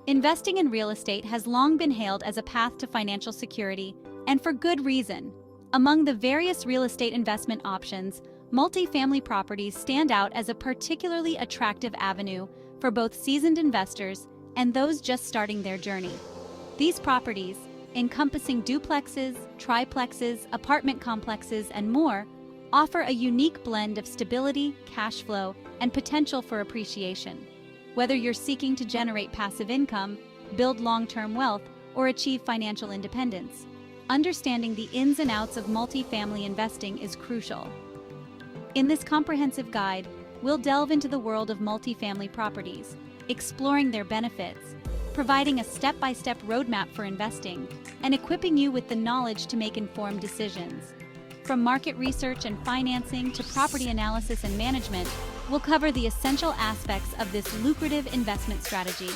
Investing in real estate has long been hailed as a path to financial security, and for good reason. Among the various real estate investment options, multifamily properties stand out as a particularly attractive avenue for both seasoned investors and those just starting their journey. These properties, encompassing duplexes, triplexes, apartment complexes, and more, offer a unique blend of stability, cash flow, and potential for appreciation. Whether you're seeking to generate passive income, build long-term wealth, or achieve financial independence, understanding the ins and outs of multifamily investing is crucial. In this comprehensive guide, we'll delve into the world of multifamily properties, exploring their benefits, providing a step-by-step roadmap for investing, and equipping you with the knowledge to make informed decisions. From market research and financing to property analysis and management, we'll cover the essential aspects of this lucrative investment strategy.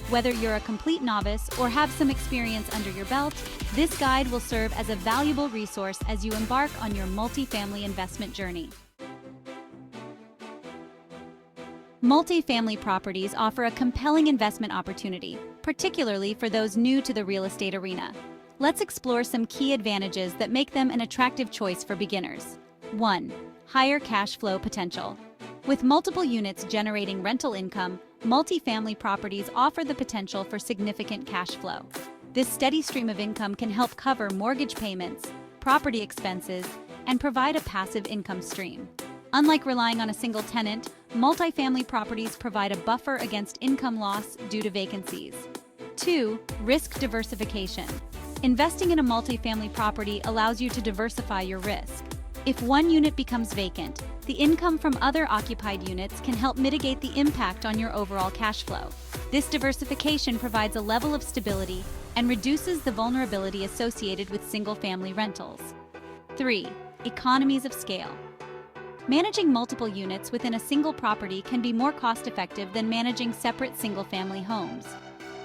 Whether you're a complete novice or have some experience under your belt, this guide will serve as a valuable resource as you embark on your multifamily investment journey. Multifamily properties offer a compelling investment opportunity, particularly for those new to the real estate arena. Let's explore some key advantages that make them an attractive choice for beginners. 1. Higher cash flow potential. With multiple units generating rental income, multifamily properties offer the potential for significant cash flow. This steady stream of income can help cover mortgage payments, property expenses, and provide a passive income stream. Unlike relying on a single tenant, multifamily properties provide a buffer against income loss due to vacancies. 2. Risk diversification. Investing in a multifamily property allows you to diversify your risk. If one unit becomes vacant, the income from other occupied units can help mitigate the impact on your overall cash flow. This diversification provides a level of stability and reduces the vulnerability associated with single-family rentals. 3. Economies of scale. Managing multiple units within a single property can be more cost-effective than managing separate single-family homes.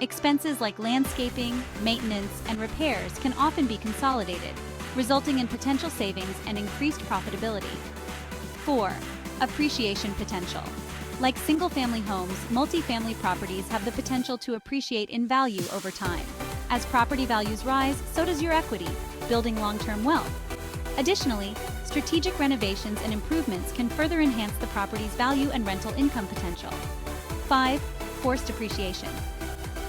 Expenses like landscaping, maintenance, and repairs can often be consolidated, resulting in potential savings and increased profitability. 4. Appreciation potential. Like single-family homes, multifamily properties have the potential to appreciate in value over time. As property values rise, so does your equity, building long-term wealth. Additionally, strategic renovations and improvements can further enhance the property's value and rental income potential. 5. Forced appreciation.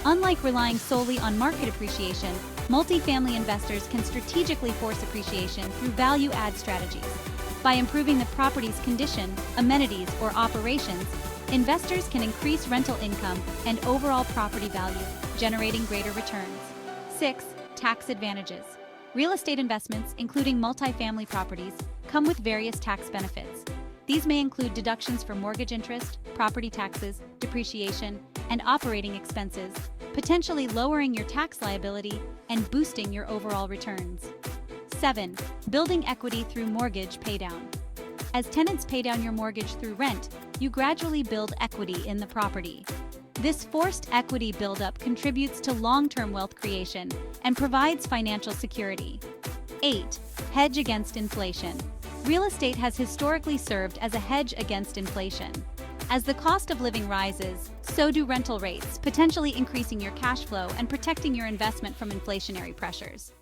Unlike relying solely on market appreciation, multifamily investors can strategically force appreciation through value-add strategies. By improving the property's condition, amenities, or operations, investors can increase rental income and overall property value, generating greater returns. 6. Tax advantages. Real estate investments, including multifamily properties, come with various tax benefits. These may include deductions for mortgage interest, property taxes, depreciation, and operating expenses, potentially lowering your tax liability and boosting your overall returns. 7. Building equity through mortgage paydown. As tenants pay down your mortgage through rent, you gradually build equity in the property. This forced equity buildup contributes to long-term wealth creation and provides financial security. 8. Hedge against inflation. Real estate has historically served as a hedge against inflation. As the cost of living rises, so do rental rates, potentially increasing your cash flow and protecting your investment from inflationary pressures.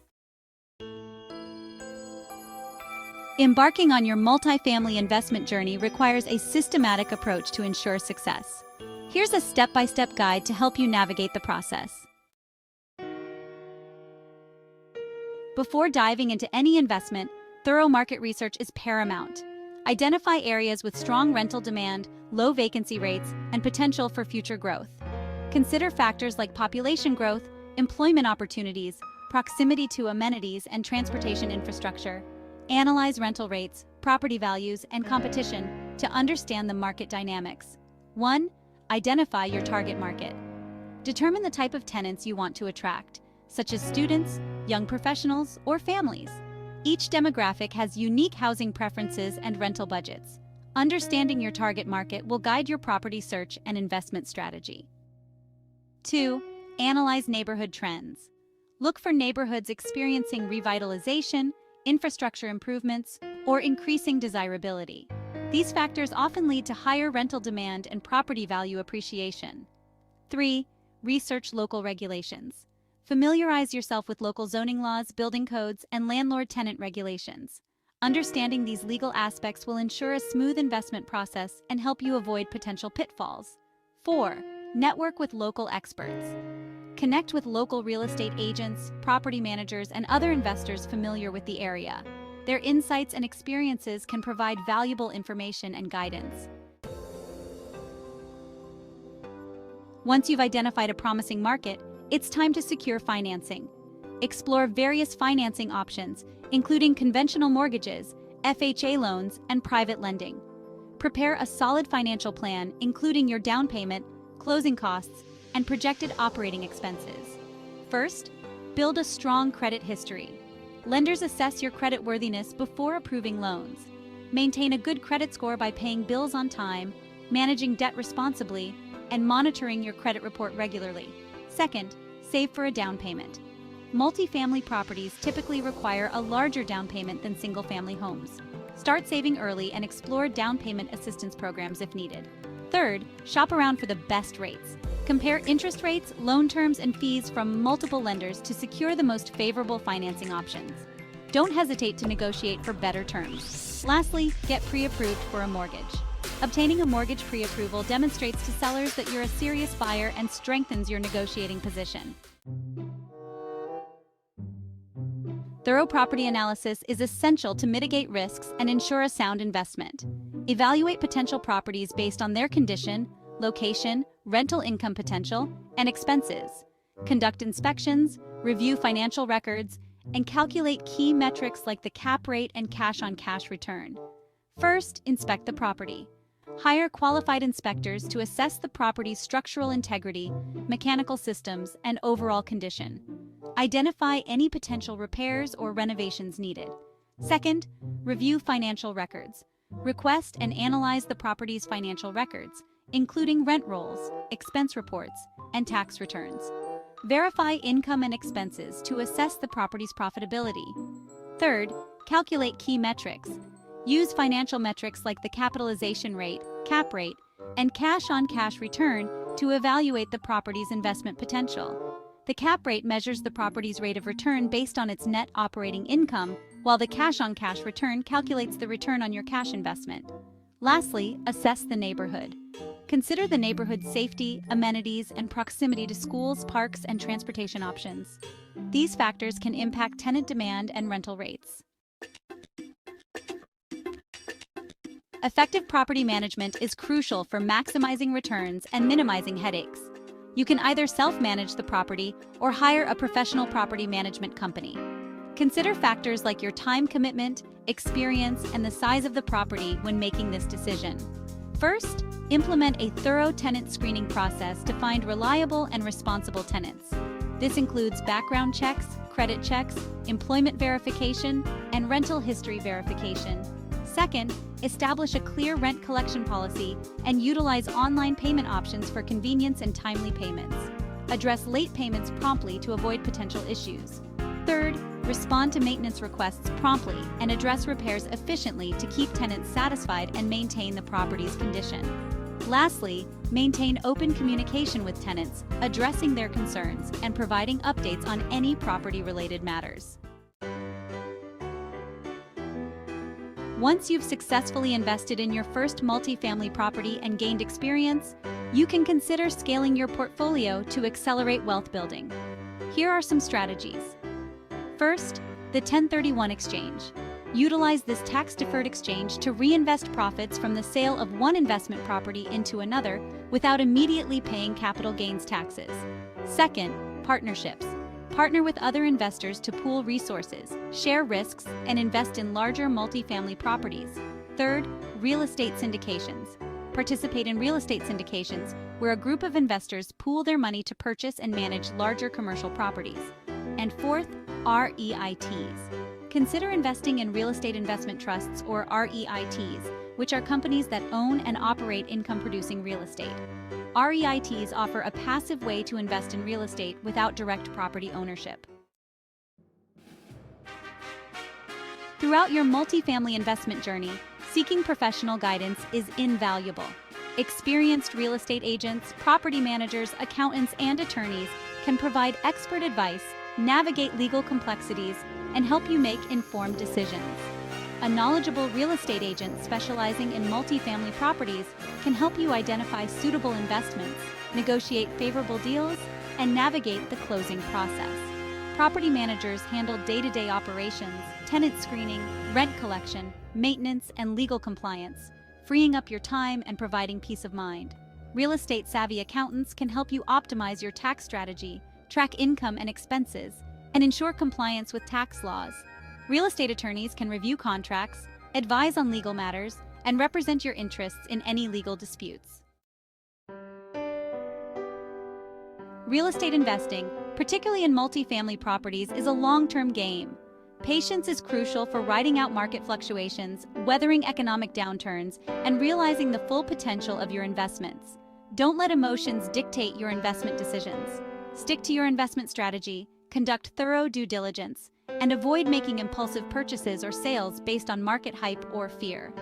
Embarking on your multifamily investment journey requires a systematic approach to ensure success. Here's a step-by-step guide to help you navigate the process. Before diving into any investment, thorough market research is paramount. Identify areas with strong rental demand, low vacancy rates, and potential for future growth. Consider factors like population growth, employment opportunities, proximity to amenities and transportation infrastructure. Analyze rental rates, property values, and competition to understand the market dynamics. 1. Identify your target market. Determine the type of tenants you want to attract, such as students, young professionals, or families. Each demographic has unique housing preferences and rental budgets. Understanding your target market will guide your property search and investment strategy. 2. Analyze neighborhood trends. Look for neighborhoods experiencing revitalization, infrastructure improvements, or increasing desirability. These factors often lead to higher rental demand and property value appreciation. 3. research local regulations. Familiarize yourself with local zoning laws, building codes, and landlord-tenant regulations. Understanding these legal aspects will ensure a smooth investment process and help you avoid potential pitfalls. 4. Network with local experts. Connect with local real estate agents, property managers, and other investors familiar with the area. Their insights and experiences can provide valuable information and guidance. Once you've identified a promising market, it's time to secure financing. Explore various financing options, including conventional mortgages, FHA loans, and private lending. Prepare a solid financial plan, including your down payment, closing costs, and projected operating expenses. First, build a strong credit history. Lenders assess your creditworthiness before approving loans. Maintain a good credit score by paying bills on time, managing debt responsibly, and monitoring your credit report regularly. Second, save for a down payment. Multifamily properties typically require a larger down payment than single-family homes. Start saving early and explore down payment assistance programs if needed. Third, shop around for the best rates. Compare interest rates, loan terms, and fees from multiple lenders to secure the most favorable financing options. Don't hesitate to negotiate for better terms. Lastly, get pre-approved for a mortgage. Obtaining a mortgage pre-approval demonstrates to sellers that you're a serious buyer and strengthens your negotiating position. Thorough property analysis is essential to mitigate risks and ensure a sound investment. Evaluate potential properties based on their condition, location, rental income potential, and expenses. Conduct inspections, review financial records, and calculate key metrics like the cap rate and cash-on-cash return. First, inspect the property. Hire qualified inspectors to assess the property's structural integrity, mechanical systems, and overall condition. Identify any potential repairs or renovations needed. Second, review financial records. Request and analyze the property's financial records, including rent rolls, expense reports, and tax returns. Verify income and expenses to assess the property's profitability. Third, calculate key metrics. Use financial metrics like the capitalization rate, cap rate, and cash-on-cash return to evaluate the property's investment potential. The cap rate measures the property's rate of return based on its net operating income, while the cash-on-cash return calculates the return on your cash investment. Lastly, assess the neighborhood. Consider the neighborhood's safety, amenities, and proximity to schools, parks, and transportation options. These factors can impact tenant demand and rental rates. Effective property management is crucial for maximizing returns and minimizing headaches. You can either self-manage the property or hire a professional property management company. Consider factors like your time commitment, experience, and the size of the property when making this decision. First, implement a thorough tenant screening process to find reliable and responsible tenants. This includes background checks, credit checks, employment verification, and rental history verification. Second, establish a clear rent collection policy and utilize online payment options for convenience and timely payments. Address late payments promptly to avoid potential issues. Third, respond to maintenance requests promptly and address repairs efficiently to keep tenants satisfied and maintain the property's condition. Lastly, maintain open communication with tenants, addressing their concerns and providing updates on any property-related matters. Once you've successfully invested in your first multifamily property and gained experience, you can consider scaling your portfolio to accelerate wealth building. Here are some strategies. First, the 1031 exchange. Utilize this tax-deferred exchange to reinvest profits from the sale of one investment property into another without immediately paying capital gains taxes. Second, partnerships. Partner with other investors to pool resources, share risks, and invest in larger multifamily properties. Third, real estate syndications. Participate in real estate syndications, where a group of investors pool their money to purchase and manage larger commercial properties. And fourth, REITs. Consider investing in real estate investment trusts, or REITs, which are companies that own and operate income-producing real estate. REITs offer a passive way to invest in real estate without direct property ownership. Throughout your multifamily investment journey, seeking professional guidance is invaluable. Experienced real estate agents, property managers, accountants, and attorneys can provide expert advice, navigate legal complexities, and help you make informed decisions. A knowledgeable real estate agent specializing in multifamily properties can help you identify suitable investments, negotiate favorable deals, and navigate the closing process. Property managers handle day-to-day operations, tenant screening, rent collection, maintenance, and legal compliance, freeing up your time and providing peace of mind. Real estate-savvy accountants can help you optimize your tax strategy, track income and expenses, and ensure compliance with tax laws. Real estate attorneys can review contracts, advise on legal matters, and represent your interests in any legal disputes. Real estate investing, particularly in multifamily properties, is a long-term game. Patience is crucial for riding out market fluctuations, weathering economic downturns, and realizing the full potential of your investments. Don't let emotions dictate your investment decisions. Stick to your investment strategy, conduct thorough due diligence, and avoid making impulsive purchases or sales based on market hype or fear.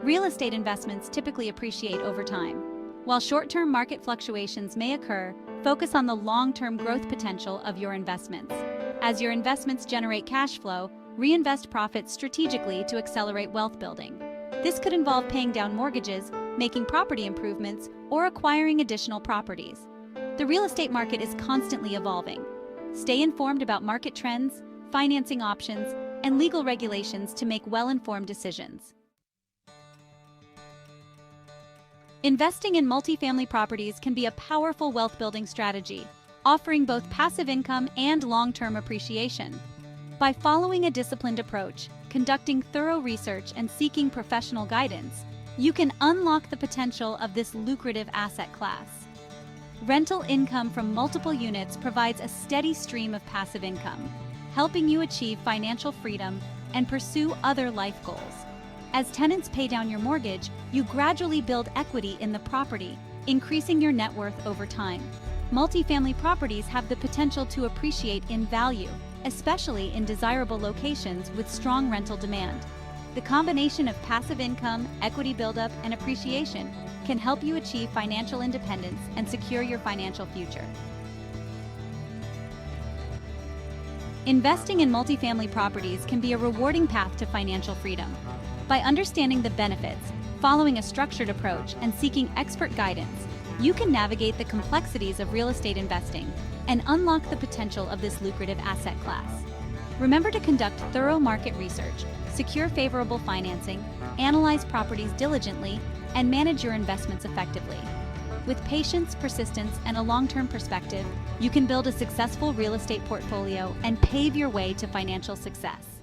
Real estate investments typically appreciate over time. While short-term market fluctuations may occur, focus on the long-term growth potential of your investments. As your investments generate cash flow, reinvest profits strategically to accelerate wealth building. This could involve paying down mortgages, making property improvements, or acquiring additional properties. The real estate market is constantly evolving. Stay informed about market trends, financing options, and legal regulations to make well-informed decisions. Investing in multifamily properties can be a powerful wealth-building strategy, offering both passive income and long-term appreciation. By following a disciplined approach, conducting thorough research, and seeking professional guidance, you can unlock the potential of this lucrative asset class. Rental income from multiple units provides a steady stream of passive income, helping you achieve financial freedom and pursue other life goals. As tenants pay down your mortgage, you gradually build equity in the property, increasing your net worth over time. Multifamily properties have the potential to appreciate in value, especially in desirable locations with strong rental demand. The combination of passive income, equity buildup, and appreciation can help you achieve financial independence and secure your financial future. Investing in multifamily properties can be a rewarding path to financial freedom. By understanding the benefits, following a structured approach, and seeking expert guidance, you can navigate the complexities of real estate investing and unlock the potential of this lucrative asset class. Remember to conduct thorough market research, secure favorable financing, analyze properties diligently, and manage your investments effectively. With patience, persistence, and a long-term perspective, you can build a successful real estate portfolio and pave your way to financial success.